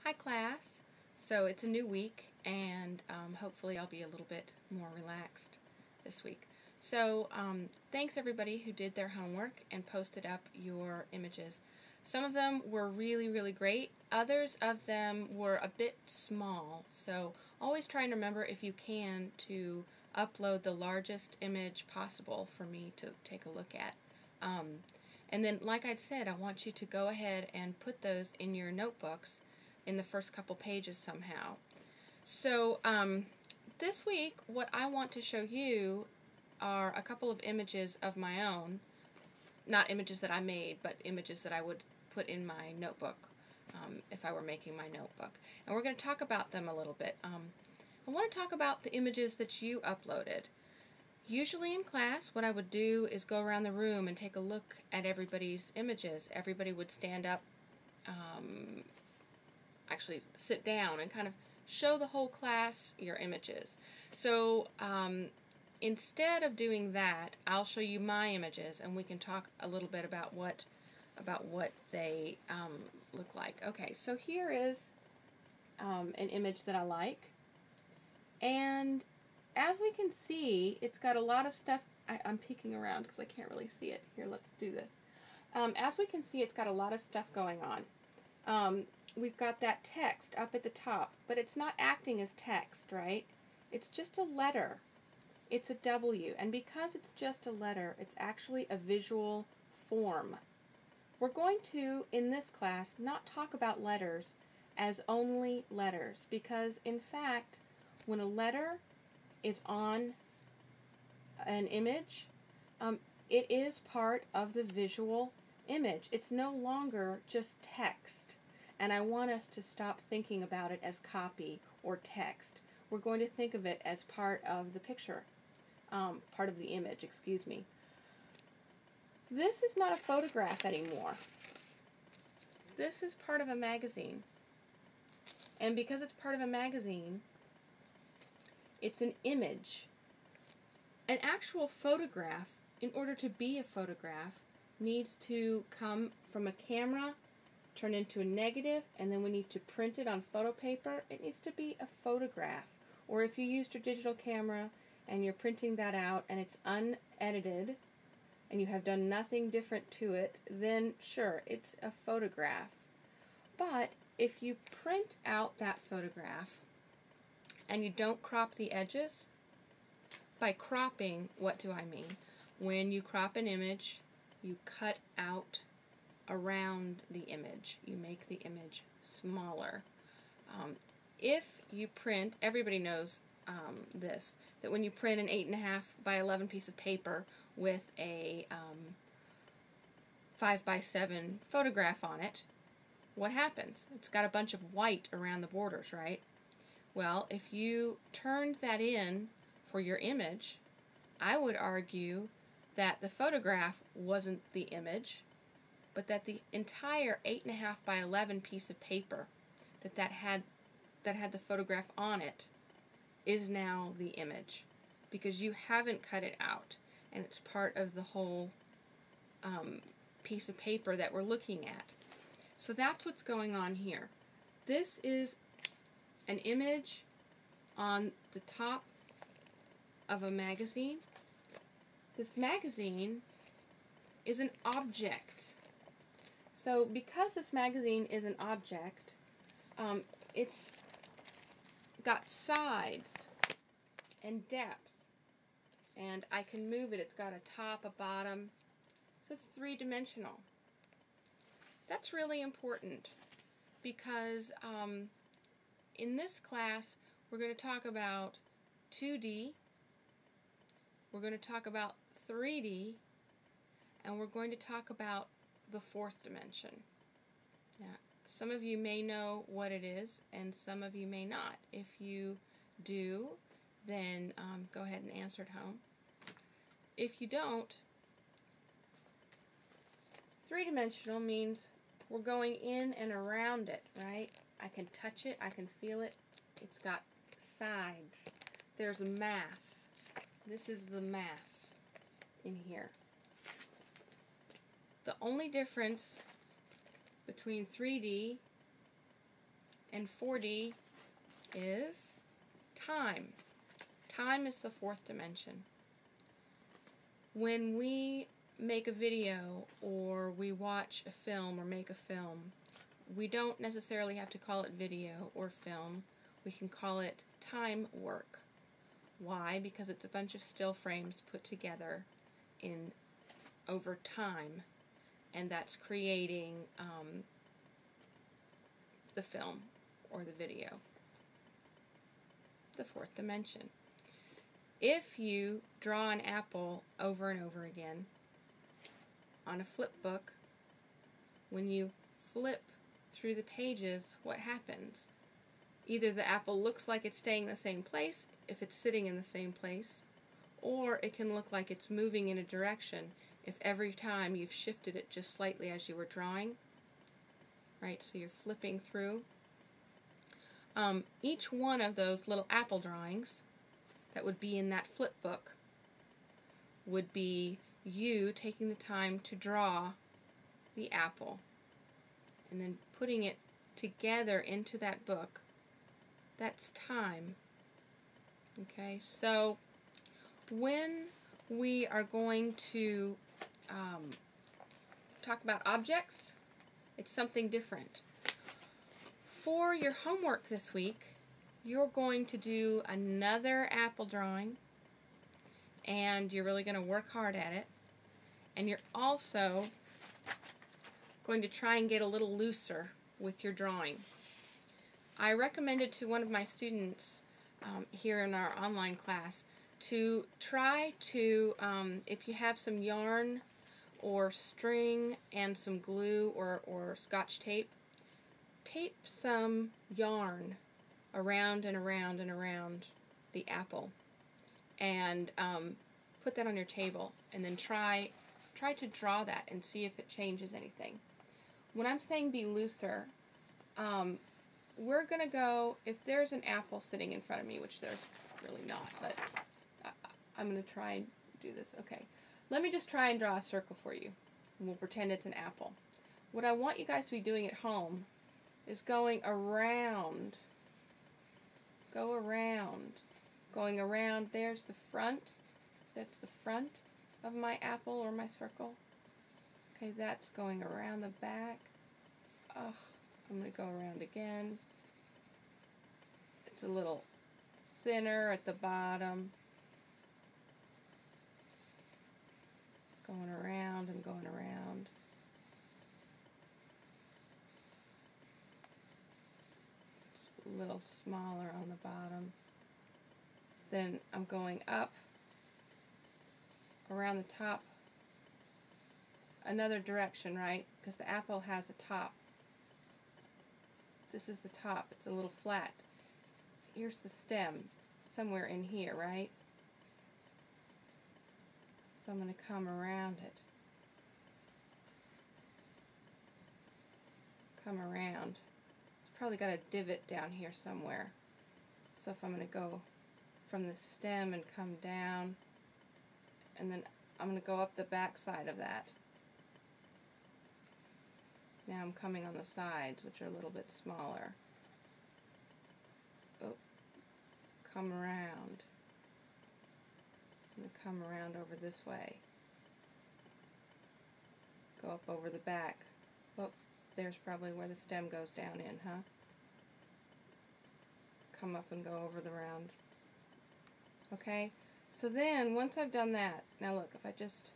Hi class. So it's a new week and hopefully I'll be a little bit more relaxed this week. So thanks everybody who did their homework and posted up your images. Some of them were really great. Others of them were a bit small. So always try and remember, if you can, to upload the largest image possible for me to take a look at. And then, like I said, I want you to go ahead and put those in your notebooks in the first couple pages somehow. So this week, what I want to show you are a couple of images of my own. Not images that I made, but images that I would put in my notebook if I were making my notebook. And we're going to talk about them a little bit. I want to talk about the images that you uploaded. Usually in class, what I would do is go around the room and take a look at everybody's images. Everybody would stand up, actually sit down, and kind of show the whole class your images. So instead of doing that, I'll show you my images, and we can talk a little bit about what they look like. Okay, so here is an image that I like, and as we can see, it's got a lot of stuff. I'm peeking around because I can't really see it. Here, let's do this. As we can see, it's got a lot of stuff going on. We've got that text up at the top, but it's not acting as text, right? It's just a letter. It's a W, and because it's just a letter, it's actually a visual form. We're going to, in this class, not talk about letters as only letters, because in fact, when a letter is on an image, it is part of the visual image. It's no longer just text, and I want us to stop thinking about it as copy or text. We're going to think of it as part of the picture, part of the image, excuse me. This is not a photograph anymore. This is part of a magazine, and because it's part of a magazine, it's an image. An actual photograph, in order to be a photograph, needs to come from a camera, turn into a negative, and then we need to print it on photo paper. It needs to be a photograph. Or if you used your digital camera and you're printing that out and it's unedited and you have done nothing different to it, then sure, it's a photograph. But if you print out that photograph and you don't crop the edges, by cropping, what do I mean? When you crop an image, you cut out around the image. You make the image smaller. If you print, everybody knows this, that when you print an 8.5 by 11 piece of paper with a 5 by 7 photograph on it, what happens? It's got a bunch of white around the borders, right? Well, if you turned that in for your image, I would argue that the photograph wasn't the image, but that the entire 8.5 by 11 piece of paper that had the photograph on it is now the image, because you haven't cut it out, and it's part of the whole piece of paper that we're looking at. So that's what's going on here. This is an image on the top of a magazine. This magazine is an object. So because this magazine is an object, it's got sides and depth, and I can move it. It's got a top, a bottom, so it's three-dimensional. That's really important because in this class we're going to talk about 2D, we're going to talk about 3D, and we're going to talk about the fourth dimension. Now, some of you may know what it is, and some of you may not. If you do, then go ahead and answer at home. If you don't, three-dimensional means we're going in and around it, right? I can touch it, I can feel it. It's got sides. There's a mass. This is the mass in here. The only difference between 3D And 4D is time. Time is the fourth dimension. When we make a video or we watch a film or make a film, we don't necessarily have to call it video or film. We can call it time work. Why? Because it's a bunch of still frames put together in over time, and that's creating the film or the video. The fourth dimension. If you draw an apple over and over again on a flip book, when you flip through the pages, what happens? Either the apple looks like it's staying in the same place if it's sitting in the same place, or it can look like it's moving in a direction if every time you've shifted it just slightly as you were drawing. Right, so you're flipping through. Each one of those little apple drawings that would be in that flip book would be you taking the time to draw the apple and then putting it together into that book. That's time. Okay, so when we are going to talk about objects, it's something different. For your homework this week, you're going to do another apple drawing, and you're really going to work hard at it, and you're also going to try and get a little looser with your drawing. I recommended to one of my students here in our online class to try to, if you have some yarn or string and some glue or scotch tape, tape some yarn around and around and around the apple, and put that on your table, and then try to draw that and see if it changes anything. When I'm saying be looser, we're going to go, if there's an apple sitting in front of me, which there's really not, but I'm going to try and do this. Okay, let me just try and draw a circle for you, and we'll pretend it's an apple. What I want you guys to be doing at home is going around, going around. There's the front, that's the front of my apple or my circle. Okay, that's going around the back. I'm going to go around again. It's a little thinner at the bottom. Going around and going around. It's a little smaller on the bottom. Then I'm going up around the top another direction, right? Because the apple has a top. This is the top. It's a little flat. Here's the stem, somewhere in here, right? So I'm going to come around it. Come around. It's probably got a divot down here somewhere. So if I'm going to go from the stem and come down, and then I'm going to go up the back side of that. Now I'm coming on the sides, which are a little bit smaller. Oh, come around. I'm going to come around over this way. Go up over the back. Oh, there's probably where the stem goes down in, huh? Come up and go over the round. Okay, so then once I've done that, now look, if I just